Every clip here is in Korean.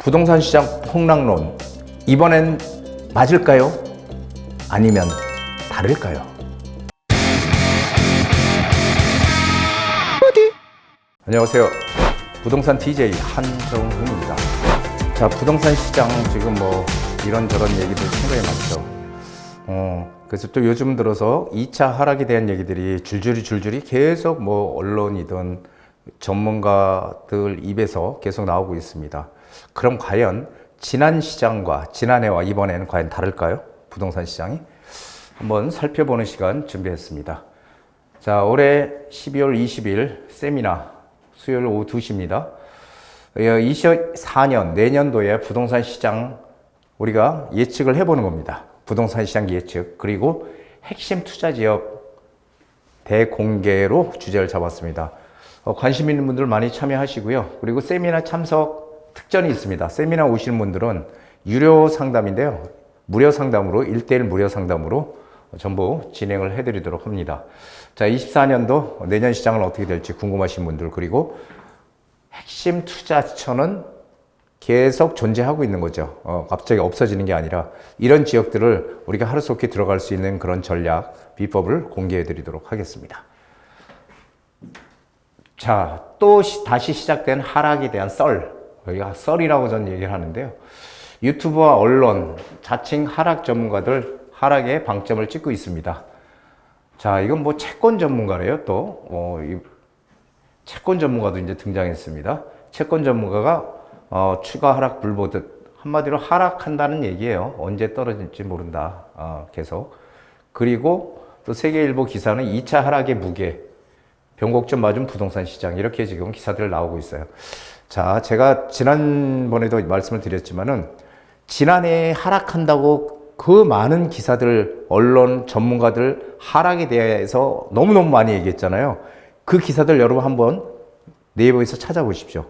부동산 시장 폭락론, 이번엔 맞을까요? 아니면 다를까요? 안녕하세요. 부동산 DJ 한정훈입니다. 자, 부동산 시장 지금 뭐 이런저런 얘기들 상당히 많죠. 그래서 또 요즘 들어서 2차 하락에 대한 얘기들이 줄줄이 계속 뭐 언론이든 전문가들 입에서 계속 나오고 있습니다. 그럼 과연 지난 시장과 지난해와 이번에는 과연 다를까요? 부동산 시장이? 한번 살펴보는 시간 준비했습니다. 자, 올해 12월 20일 세미나 수요일 오후 2시입니다. 24년 내년도에 부동산 시장 우리가 예측을 해보는 겁니다. 부동산 시장 예측, 그리고 핵심 투자 지역 대공개로 주제를 잡았습니다. 관심 있는 분들 많이 참여하시고요. 그리고 세미나 참석 특전이 있습니다. 세미나 오시는 분들은 유료 상담인데요. 무료 상담으로 1:1 무료 상담으로 전부 진행을 해드리도록 합니다. 자, 24년도 내년 시장은 어떻게 될지 궁금하신 분들, 그리고 핵심 투자처는 계속 존재하고 있는 거죠. 갑자기 없어지는 게 아니라 이런 지역들을 우리가 하루속히 들어갈 수 있는 그런 전략, 비법을 공개해 드리도록 하겠습니다. 자, 또 다시 시작된 하락에 대한 여기가 썰이라고 저는 얘기를 하는데요. 유튜브와 언론, 자칭 하락 전문가들 하락에 방점을 찍고 있습니다. 자, 이건 뭐 채권 전문가래요. 또 이 채권 전문가도 이제 등장했습니다. 채권 전문가가 추가 하락 불보듯 한마디로 하락한다는 얘기예요. 언제 떨어질지 모른다. 계속. 그리고 또 세계일보 기사는 2차 하락의 무게, 변곡점 맞은 부동산 시장, 이렇게 지금 기사들 나오고 있어요. 자, 제가 지난번에도 말씀을 드렸지만은 지난해에 하락한다고 그 많은 기사들, 언론, 전문가들 하락에 대해서 너무너무 많이 얘기했잖아요. 그 기사들 여러분 한번 네이버에서 찾아보십시오.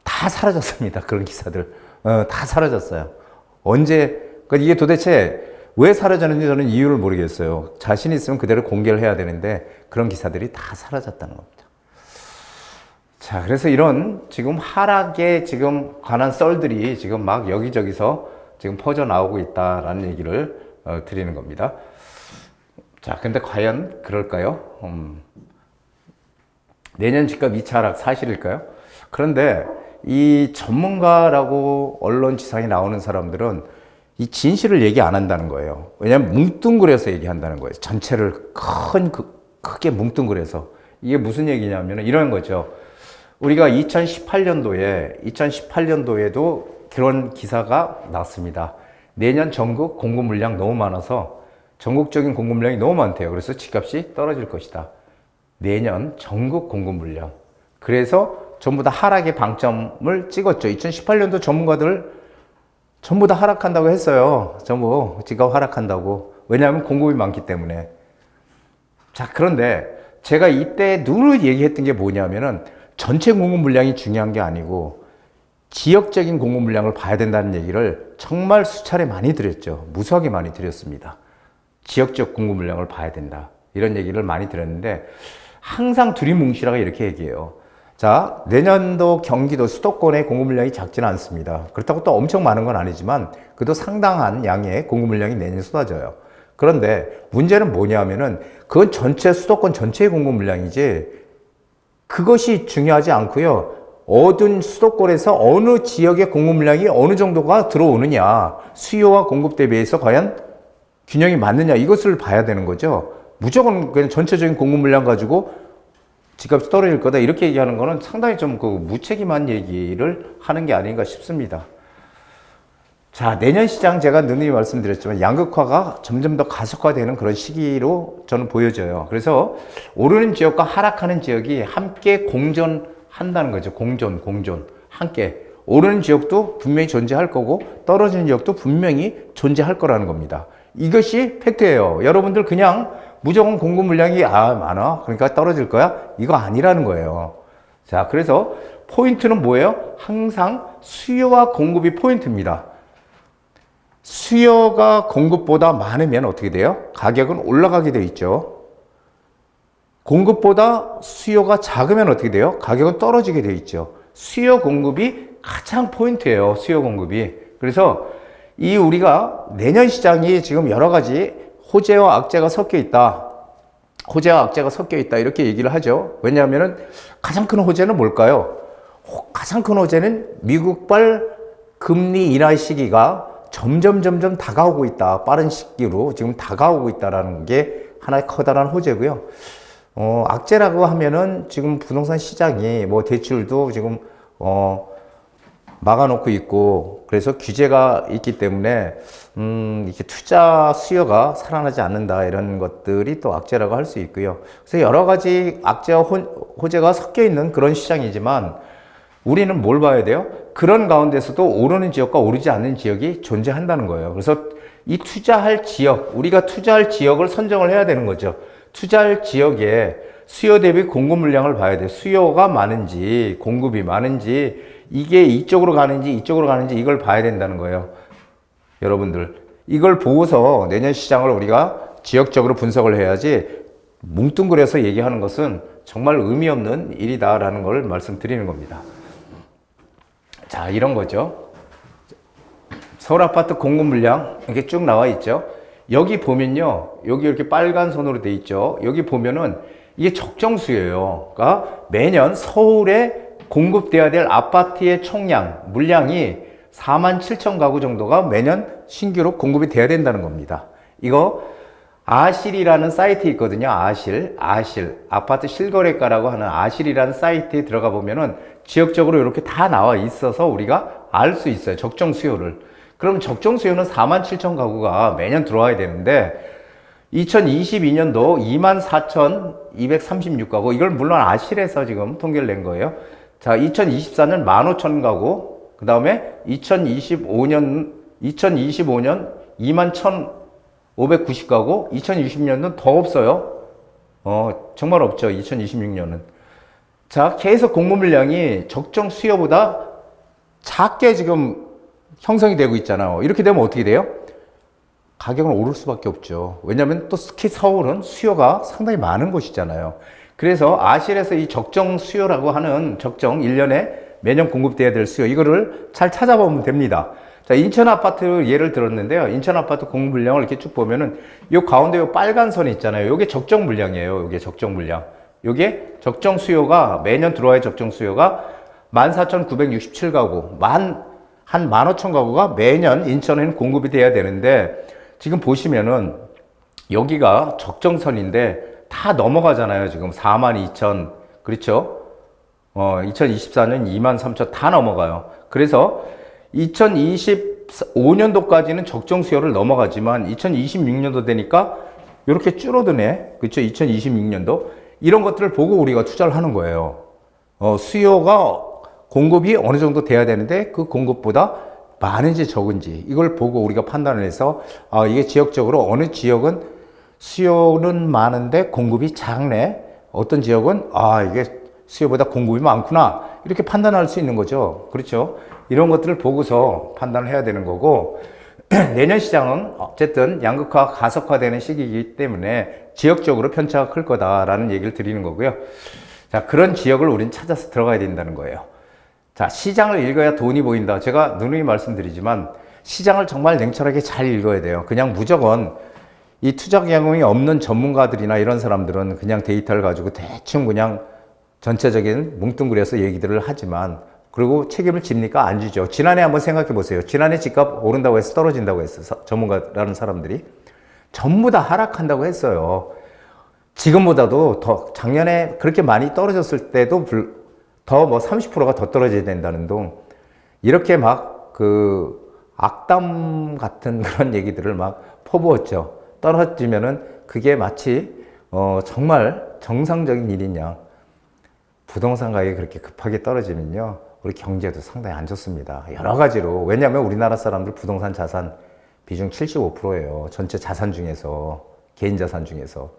다 사라졌습니다. 그런 기사들. 다 사라졌어요. 그러니까 이게 도대체 왜 사라졌는지 저는 이유를 모르겠어요. 자신 있으면 그대로 공개를 해야 되는데 그런 기사들이 다 사라졌다는 겁니다. 자, 그래서 이런 지금 하락에 지금 관한 썰들이 지금 막 여기저기서 지금 퍼져 나오고 있다라는 얘기를 드리는 겁니다. 자, 근데 과연 그럴까요? 내년 집값 2차 하락 사실일까요? 그런데 이 전문가라고 언론 지상에 나오는 사람들은 이 진실을 얘기 안 한다는 거예요. 왜냐하면 뭉뚱그려서 얘기한다는 거예요. 전체를 크게 뭉뚱그려서. 이게 무슨 얘기냐면 이런 거죠. 우리가 2018년도에도 그런 기사가 났습니다. 내년 전국 공급 물량 너무 많아서 전국적인 공급 물량이 너무 많대요. 그래서 집값이 떨어질 것이다. 내년 전국 공급 물량. 그래서 전부 다 하락의 방점을 찍었죠. 2018년도 전문가들 전부 다 하락한다고 했어요. 전부 집값 하락한다고. 왜냐하면 공급이 많기 때문에. 자, 그런데 제가 이때 늘 얘기했던 게 뭐냐면은 전체 공급 물량이 중요한 게 아니고 지역적인 공급 물량을 봐야 된다는 얘기를 정말 수차례 많이 드렸죠. 무수하게 많이 드렸습니다. 지역적 공급 물량을 봐야 된다. 이런 얘기를 많이 드렸는데 항상 두리뭉실하게 이렇게 얘기해요. 자, 내년도 경기도 수도권의 공급 물량이 작지는 않습니다. 그렇다고 또 엄청 많은 건 아니지만 그래도 상당한 양의 공급 물량이 내년에 쏟아져요. 그런데 문제는 뭐냐면은 그건 수도권 전체의 공급 물량이지 그것이 중요하지 않고요. 어떤 수도권에서 어느 지역의 공급 물량이 어느 정도가 들어오느냐, 수요와 공급 대비해서 과연 균형이 맞느냐, 이것을 봐야 되는 거죠. 무조건 그냥 전체적인 공급 물량 가지고 집값이 떨어질 거다 이렇게 얘기하는 거는 상당히 좀 무책임한 얘기를 하는 게 아닌가 싶습니다. 자, 내년 시장 제가 누누이 말씀드렸지만 양극화가 점점 더 가속화되는 그런 시기로 저는 보여져요. 그래서 오르는 지역과 하락하는 지역이 함께 공존한다는 거죠. 공존. 함께. 오르는 지역도 분명히 존재할 거고 떨어지는 지역도 분명히 존재할 거라는 겁니다. 이것이 팩트예요. 여러분들 그냥 무조건 공급 물량이 많아, 그러니까 떨어질 거야? 이거 아니라는 거예요. 자, 그래서 포인트는 뭐예요? 항상 수요와 공급이 포인트입니다. 수요가 공급보다 많으면 어떻게 돼요? 가격은 올라가게 돼 있죠. 공급보다 수요가 작으면 어떻게 돼요? 가격은 떨어지게 돼 있죠. 수요 공급이 가장 포인트예요. 수요 공급이. 그래서 이 우리가 내년 시장이 지금 여러 가지 호재와 악재가 섞여 있다. 호재와 악재가 섞여 있다. 이렇게 얘기를 하죠. 왜냐하면은 가장 큰 호재는 뭘까요? 가장 큰 호재는 미국발 금리 인하 시기가 점점 다가오고 있다. 빠른 시기로 지금 다가오고 있다라는 게 하나의 커다란 호재고요. 악재라고 하면은 지금 부동산 시장이 뭐 대출도 지금 막아놓고 있고, 그래서 규제가 있기 때문에 이렇게 투자 수요가 살아나지 않는다, 이런 것들이 또 악재라고 할 수 있고요. 그래서 여러 가지 악재와 호재가 섞여 있는 그런 시장이지만 우리는 뭘 봐야 돼요? 그런 가운데서도 오르는 지역과 오르지 않는 지역이 존재한다는 거예요. 그래서 이 투자할 지역, 우리가 투자할 지역을 선정을 해야 되는 거죠. 투자할 지역에 수요 대비 공급 물량을 봐야 돼요. 수요가 많은지 공급이 많은지, 이게 이쪽으로 가는지 이쪽으로 가는지, 이걸 봐야 된다는 거예요. 여러분들, 이걸 보고서 내년 시장을 우리가 지역적으로 분석을 해야지, 뭉뚱그려서 얘기하는 것은 정말 의미 없는 일이다라는 걸 말씀드리는 겁니다. 자, 이런 거죠. 서울 아파트 공급 물량 이렇게 쭉 나와 있죠. 여기 보면요, 여기 이렇게 빨간 선으로 돼 있죠. 여기 보면은 이게 적정수예요. 그러니까 매년 서울에 공급돼야 될 아파트의 총량, 물량이 47,000 가구 정도가 매년 신규로 공급이 돼야 된다는 겁니다. 이거 아실이라는 사이트 있거든요. 아실, 아파트 실거래가라고 하는 아실이라는 사이트에 들어가 보면은 지역적으로 이렇게 다 나와 있어서 우리가 알 수 있어요. 적정 수요를. 그럼 적정 수요는 47,000 가구가 매년 들어와야 되는데 2022년도 24,236가구, 이걸 물론 아실에서 지금 통계를 낸 거예요. 자, 2024년 15,000 가구, 그 다음에 2025년 21,590 가구, 2020년은 더 없어요. 정말 없죠. 2026년은. 자, 계속 공급 물량이 적정 수요보다 작게 지금 형성이 되고 있잖아요. 이렇게 되면 어떻게 돼요? 가격은 오를 수밖에 없죠. 왜냐하면 또 특히 서울은 수요가 상당히 많은 곳이잖아요. 그래서 아실에서 이 적정 수요라고 하는 적정 1년에 매년 공급돼야 될 수요, 이거를 잘 찾아보면 됩니다. 자, 인천 아파트 예를 들었는데요. 인천 아파트 공급 물량을 이렇게 쭉 보면은 요 가운데 요 빨간 선이 있잖아요. 요게 적정 물량이에요. 요게 적정 물량. 요게 적정 수요가 매년 들어와야 적정 수요가 14,967가구, 한 15,000 가구가 매년 인천에는 공급이 돼야 되는데, 지금 보시면은 여기가 적정선인데 다 넘어가잖아요. 지금 42,000, 그렇죠? 2024년 23,000 다 넘어가요. 그래서 2025년도까지는 적정 수요를 넘어가지만 2026년도 되니까 이렇게 줄어드네. 그렇죠? 2026년도. 이런 것들을 보고 우리가 투자를 하는 거예요. 수요가, 공급이 어느 정도 돼야 되는데 그 공급보다 많은지 적은지, 이걸 보고 우리가 판단을 해서 이게 지역적으로 어느 지역은 수요는 많은데 공급이 작네, 어떤 지역은 이게 수요보다 공급이 많구나, 이렇게 판단할 수 있는 거죠. 그렇죠? 이런 것들을 보고서 판단을 해야 되는 거고, 내년 시장은 어쨌든 양극화 가속화되는 시기이기 때문에 지역적으로 편차가 클 거다라는 얘기를 드리는 거고요. 자, 그런 지역을 우린 찾아서 들어가야 된다는 거예요. 자, 시장을 읽어야 돈이 보인다. 제가 누누이 말씀드리지만 시장을 정말 냉철하게 잘 읽어야 돼요. 그냥 무조건 이 투자 경험이 없는 전문가들이나 이런 사람들은 그냥 데이터를 가지고 대충 그냥 전체적인 뭉뚱그려서 얘기들을 하지만, 그리고 책임을 집니까? 안 지죠. 지난해 한번 생각해 보세요. 지난해 집값 오른다고 해서 떨어진다고 했어. 전문가라는 사람들이. 전부 다 하락한다고 했어요. 지금보다도 더, 작년에 그렇게 많이 떨어졌을 때도 더 뭐 30%가 더 떨어져야 된다는 둥, 이렇게 막 악담 같은 그런 얘기들을 막 퍼부었죠. 떨어지면은 그게 마치 정말 정상적인 일이냐. 부동산 가격이 그렇게 급하게 떨어지면요, 우리 경제도 상당히 안 좋습니다. 여러 가지로. 왜냐하면 우리나라 사람들 부동산 자산 비중 75%예요. 전체 자산 중에서, 개인 자산 중에서.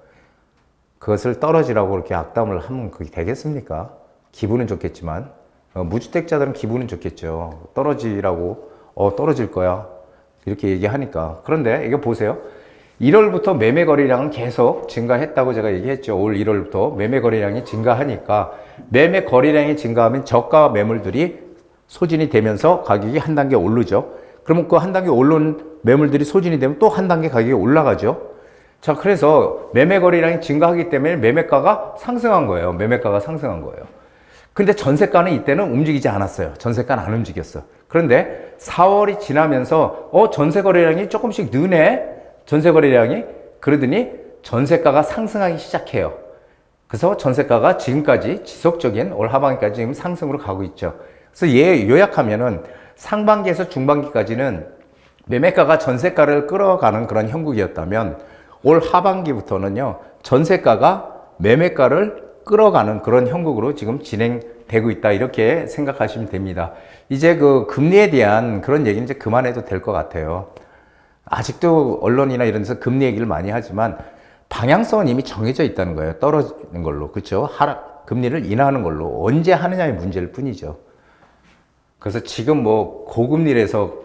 그것을 떨어지라고 그렇게 악담을 하면 그게 되겠습니까? 기분은 좋겠지만, 무주택자들은 기분은 좋겠죠. 떨어지라고, 떨어질 거야, 이렇게 얘기하니까. 그런데 이거 보세요. 1월부터 매매 거래량은 계속 증가했다고 제가 얘기했죠. 올 1월부터 매매 거래량이 증가하니까, 매매 거래량이 증가하면 저가 매물들이 소진이 되면서 가격이 한 단계 오르죠. 그러면 그 한 단계 오른 매물들이 소진이 되면 또 한 단계 가격이 올라가죠. 자, 그래서 매매 거래량이 증가하기 때문에 매매가가 상승한 거예요. 매매가가 상승한 거예요. 근데 전세가는 이때는 움직이지 않았어요. 전세가는 안 움직였어. 그런데 4월이 지나면서 전세 거래량이 조금씩 느네. 전세 거래량이 그러더니 전세가가 상승하기 시작해요. 그래서 전세가가 지금까지 지속적인 올 하반기까지 지금 상승으로 가고 있죠. 그래서 요약하면은 상반기에서 중반기까지는 매매가가 전세가를 끌어가는 그런 형국이었다면 올 하반기부터는요, 전세가가 매매가를 끌어가는 그런 형국으로 지금 진행되고 있다. 이렇게 생각하시면 됩니다. 이제 그 금리에 대한 그런 얘기는 이제 그만해도 될 것 같아요. 아직도 언론이나 이런 데서 금리 얘기를 많이 하지만 방향성은 이미 정해져 있다는 거예요. 떨어지는 걸로. 그렇죠? 금리를 인하하는 걸로. 언제 하느냐의 문제일 뿐이죠. 그래서 지금 뭐 고금리에서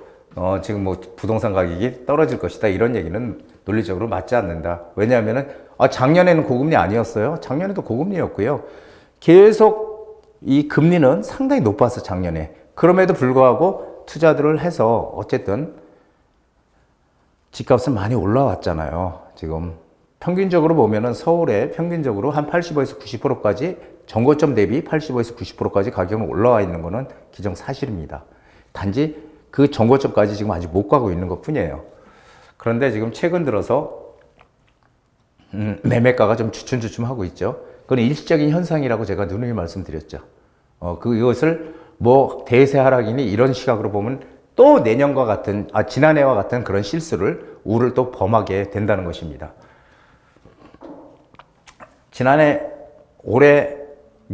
지금 뭐 부동산 가격이 떨어질 것이다. 이런 얘기는 논리적으로 맞지 않는다. 왜냐하면은 작년에는 고금리 아니었어요. 작년에도 고금리였고요. 계속 이 금리는 상당히 높았어, 작년에. 그럼에도 불구하고 투자들을 해서 어쨌든 집값은 많이 올라왔잖아요. 지금 평균적으로 보면은 서울에 평균적으로 한 85에서 90%까지 전고점 대비 85에서 90%까지 가격은 올라와 있는 거는 기정사실입니다. 단지 그 전고점까지 지금 아직 못 가고 있는 것 뿐이에요. 그런데 지금 최근 들어서 매매가가 좀 주춤주춤하고 있죠. 그건 일시적인 현상이라고 제가 누누이 말씀드렸죠. 이것을 뭐 대세 하락이니 이런 시각으로 보면 또 내년과 같은, 지난해와 같은 그런 실수를 우를 또 범하게 된다는 것입니다. 지난해, 올해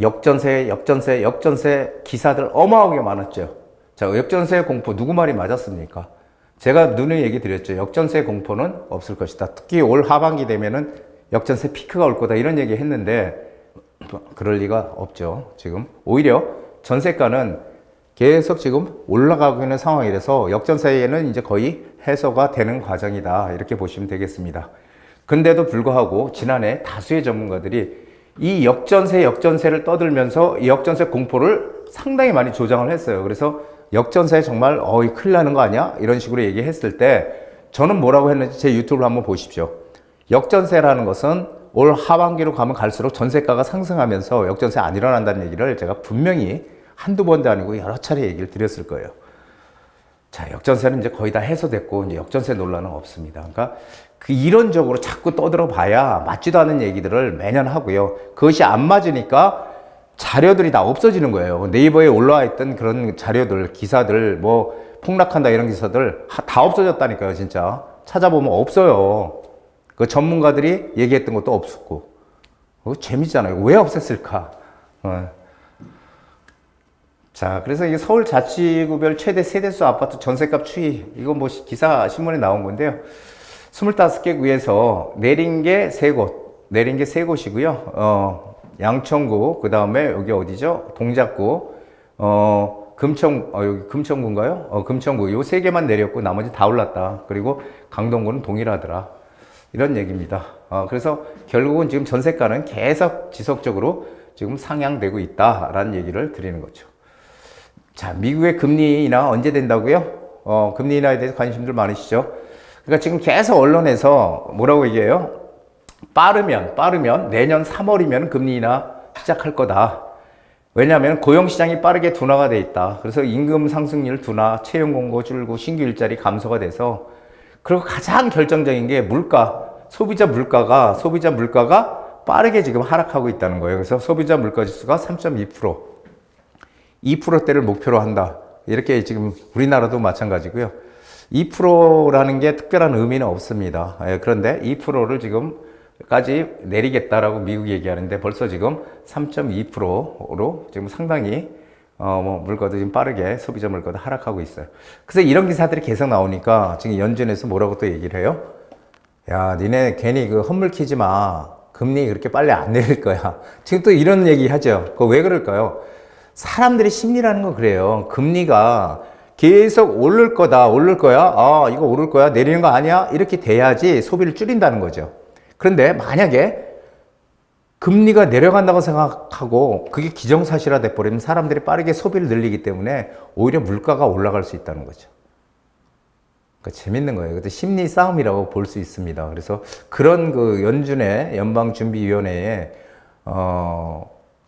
역전세 기사들 어마어마하게 많았죠. 자, 역전세 공포 누구 말이 맞았습니까? 제가 누누이 얘기 드렸죠. 역전세 공포는 없을 것이다. 특히 올 하반기 되면은 역전세 피크가 올 거다. 이런 얘기 했는데, 그럴 리가 없죠. 지금. 오히려 전세가는 계속 지금 올라가고 있는 상황이라서 역전세에는 이제 거의 해소가 되는 과정이다. 이렇게 보시면 되겠습니다. 근데도 불구하고 지난해 다수의 전문가들이 이 역전세를 떠들면서 이 역전세 공포를 상당히 많이 조장을 했어요. 그래서 역전세 정말 큰일 나는 거 아니야? 이런 식으로 얘기했을 때 저는 뭐라고 했는지 제 유튜브를 한번 보십시오. 역전세라는 것은 올 하반기로 가면 갈수록 전세가가 상승하면서 역전세 안 일어난다는 얘기를 제가 분명히 한두 번도 아니고 여러 차례 얘기를 드렸을 거예요. 자, 역전세는 이제 거의 다 해소됐고 이제 역전세 논란은 없습니다. 그러니까 그 이론적으로 자꾸 떠들어 봐야 맞지도 않은 얘기들을 매년 하고요. 그것이 안 맞으니까 자료들이 다 없어지는 거예요. 네이버에 올라와 있던 그런 자료들, 기사들, 뭐 폭락한다 이런 기사들 다 없어졌다니까요, 진짜. 찾아보면 없어요. 그 전문가들이 얘기했던 것도 없었고. 재밌잖아요. 왜 없앴을까? 자, 그래서 이게 서울 자치구별 최대 세대수 아파트 전세값 추이, 이거 뭐 기사 신문에 나온 건데요. 25개 구에서 내린 게 세 곳이고요. 양천구, 그 다음에 여기 어디죠? 동작구, 여기 금천구인가요? 금천구. 요 세 개만 내렸고 나머지 다 올랐다. 그리고 강동구는 동일하더라. 이런 얘기입니다. 그래서 결국은 지금 전세가는 계속 지속적으로 지금 상향되고 있다라는 얘기를 드리는 거죠. 자, 미국의 금리 인하 언제 된다고요? 금리 인하에 대해서 관심들 많으시죠? 그러니까 지금 계속 언론에서 뭐라고 얘기해요? 빠르면 내년 3월이면 금리 인하 시작할 거다. 왜냐하면 고용시장이 빠르게 둔화가 돼 있다. 그래서 임금 상승률 둔화, 채용 공고 줄고 신규 일자리 감소가 돼서, 그리고 가장 결정적인 게 소비자 물가가 빠르게 지금 하락하고 있다는 거예요. 그래서 소비자 물가 지수가 3.2%, 2%대를 목표로 한다. 이렇게 지금 우리나라도 마찬가지고요. 2%라는 게 특별한 의미는 없습니다. 그런데 2%를 지금까지 내리겠다라고 미국이 얘기하는데 벌써 지금 3.2%로 지금 상당히 물가도 지금 빠르게 소비자 물가도 하락하고 있어요. 그래서 이런 기사들이 계속 나오니까 지금 연준에서 뭐라고 또 얘기를 해요? 야, 니네 괜히 그 헛물 키지 마. 금리 그렇게 빨리 안 내릴 거야. 지금 또 이런 얘기 하죠. 그거 왜 그럴까요? 사람들의 심리라는 건 그래요. 금리가 계속 오를 거야. 이거 오를 거야. 내리는 거 아니야? 이렇게 돼야지 소비를 줄인다는 거죠. 그런데 만약에 금리가 내려간다고 생각하고 그게 기정사실화 돼버리면 사람들이 빠르게 소비를 늘리기 때문에 오히려 물가가 올라갈 수 있다는 거죠. 그러니까 재밌는 거예요. 근데 심리 싸움이라고 볼 수 있습니다. 그래서 그런 그 연준의 연방준비위원회에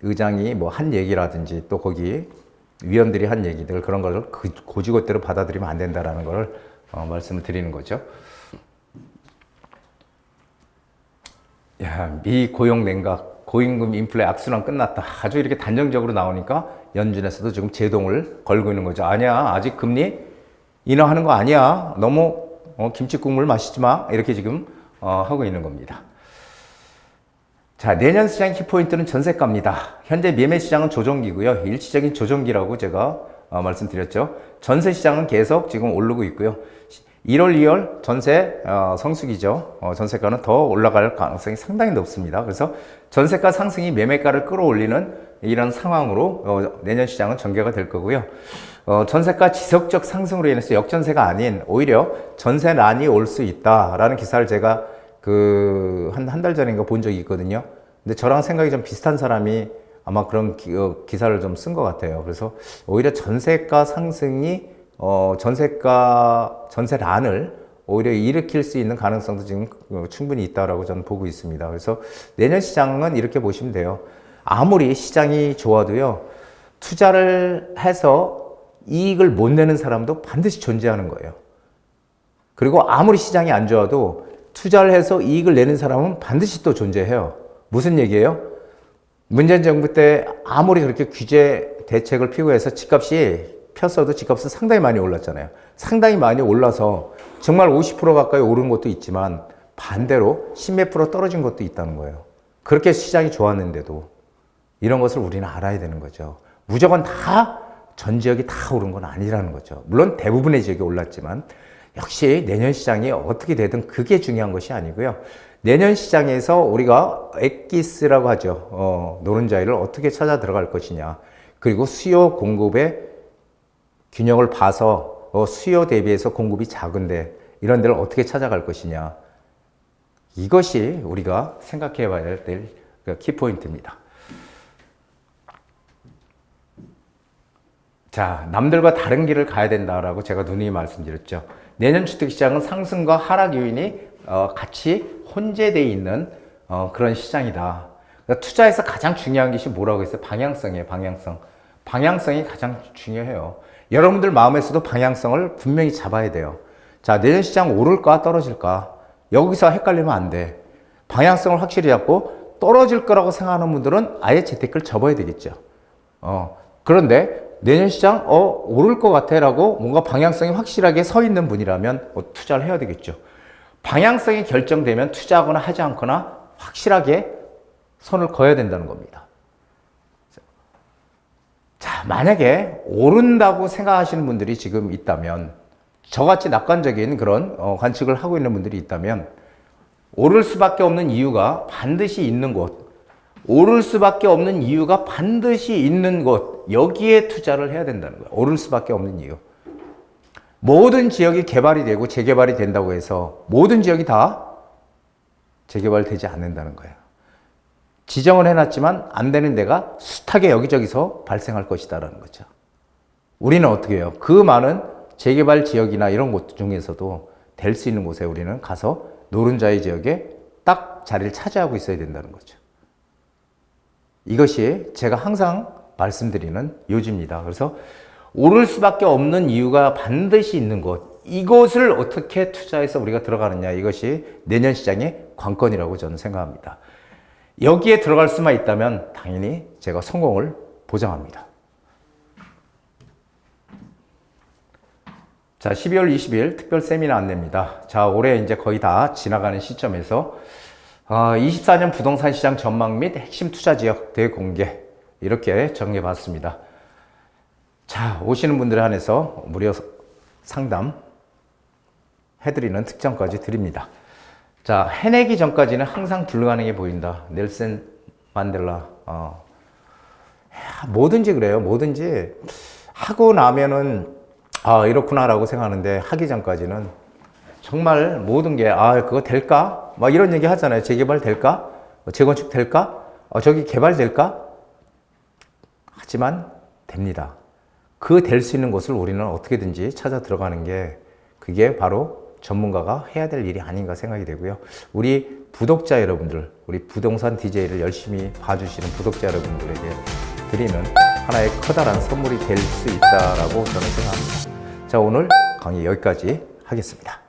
의장이 뭐 한 얘기라든지 또 거기 위원들이 한 얘기들 그런 걸 고지고대로 받아들이면 안 된다라는 걸 말씀을 드리는 거죠. 야, 미 고용 냉각, 고임금 인플레 악순환 끝났다. 아주 이렇게 단정적으로 나오니까 연준에서도 지금 제동을 걸고 있는 거죠. 아니야, 아직 금리 인하하는 거 아니야. 너무 김치 국물 마시지 마. 이렇게 지금 하고 있는 겁니다. 자, 내년 시장 키포인트는 전세가입니다. 현재 매매 시장은 조정기고요. 일시적인 조정기라고 제가 말씀드렸죠. 전세 시장은 계속 지금 오르고 있고요. 1월, 2월 전세 성수기죠. 전세가는 더 올라갈 가능성이 상당히 높습니다. 그래서 전세가 상승이 매매가를 끌어올리는 이런 상황으로 내년 시장은 전개가 될 거고요. 전세가 지속적 상승으로 인해서 역전세가 아닌 오히려 전세난이 올 수 있다라는 기사를 제가 한 달 전인가 본 적이 있거든요. 근데 저랑 생각이 좀 비슷한 사람이 아마 그런 기사를 좀 쓴 것 같아요. 그래서 오히려 전세가 상승이 전세난을 오히려 일으킬 수 있는 가능성도 지금 충분히 있다라고 저는 보고 있습니다. 그래서 내년 시장은 이렇게 보시면 돼요. 아무리 시장이 좋아도요, 투자를 해서 이익을 못 내는 사람도 반드시 존재하는 거예요. 그리고 아무리 시장이 안 좋아도 투자를 해서 이익을 내는 사람은 반드시 또 존재해요. 무슨 얘기예요? 문재인 정부 때 아무리 그렇게 규제 대책을 피고 해서 집값이 폈어도 집값은 상당히 많이 올랐잖아요. 상당히 많이 올라서 정말 50% 가까이 오른 것도 있지만 반대로 10몇 프로 떨어진 것도 있다는 거예요. 그렇게 시장이 좋았는데도 이런 것을 우리는 알아야 되는 거죠. 무조건 다 전 지역이 다 오른 건 아니라는 거죠. 물론 대부분의 지역이 올랐지만 역시 내년 시장이 어떻게 되든 그게 중요한 것이 아니고요. 내년 시장에서 우리가 엑기스라고 하죠. 노른자리를 어떻게 찾아 들어갈 것이냐. 그리고 수요 공급의 균형을 봐서 수요 대비해서 공급이 작은데 이런 데를 어떻게 찾아갈 것이냐. 이것이 우리가 생각해 봐야 될 키포인트입니다. 자, 남들과 다른 길을 가야 된다라고 제가 누누이 말씀드렸죠. 내년 주택시장은 상승과 하락 요인이 같이 혼재되어 있는 그런 시장이다. 그러니까 투자에서 가장 중요한 것이 뭐라고 했어요? 방향성이에요. 방향성. 방향성이 가장 중요해요. 여러분들 마음에서도 방향성을 분명히 잡아야 돼요. 자, 내년 시장 오를까 떨어질까? 여기서 헷갈리면 안 돼. 방향성을 확실히 잡고 떨어질 거라고 생각하는 분들은 아예 재테크를 접어야 되겠죠. 그런데 내년 시장 오를 것 같아 라고 뭔가 방향성이 확실하게 서 있는 분이라면 투자를 해야 되겠죠. 방향성이 결정되면 투자하거나 하지 않거나 확실하게 선을 그어야 된다는 겁니다. 자, 만약에 오른다고 생각하시는 분들이 지금 있다면, 저같이 낙관적인 그런 관측을 하고 있는 분들이 있다면 오를 수밖에 없는 이유가 반드시 있는 곳, 오를 수밖에 없는 이유가 반드시 있는 곳, 여기에 투자를 해야 된다는 거예요. 오를 수밖에 없는 이유. 모든 지역이 개발이 되고 재개발이 된다고 해서 모든 지역이 다 재개발되지 않는다는 거예요. 지정을 해놨지만 안 되는 데가 숱하게 여기저기서 발생할 것이다라는 거죠. 우리는 어떻게 해요? 그 많은 재개발 지역이나 이런 곳 중에서도 될 수 있는 곳에 우리는 가서 노른자의 지역에 딱 자리를 차지하고 있어야 된다는 거죠. 이것이 제가 항상 말씀드리는 요지입니다. 그래서 오를 수밖에 없는 이유가 반드시 있는 곳, 이곳을 어떻게 투자해서 우리가 들어가느냐, 이것이 내년 시장의 관건이라고 저는 생각합니다. 여기에 들어갈 수만 있다면 당연히 제가 성공을 보장합니다. 자, 12월 20일 특별 세미나 안내입니다. 자, 올해 이제 거의 다 지나가는 시점에서 24년 부동산 시장 전망 및 핵심 투자 지역 대공개 이렇게 정해봤습니다. 자, 오시는 분들에 한해서 무료 상담 해드리는 특전까지 드립니다. 자, 해내기 전까지는 항상 불가능해 보인다. 넬슨 만델라. 뭐든지 그래요. 뭐든지 하고 나면은 이렇구나라고 생각하는데 하기 전까지는 정말 모든 게 그거 될까? 막 이런 얘기 하잖아요. 재개발 될까? 재건축 될까? 저기 개발될까? 하지만 됩니다. 그 될 수 있는 곳을 우리는 어떻게든지 찾아 들어가는 게 그게 바로 전문가가 해야 될 일이 아닌가 생각이 되고요. 우리 구독자 여러분들, 우리 부동산 DJ를 열심히 봐주시는 구독자 여러분들에게 드리는 하나의 커다란 선물이 될 수 있다라고 저는 생각합니다. 자, 오늘 강의 여기까지 하겠습니다.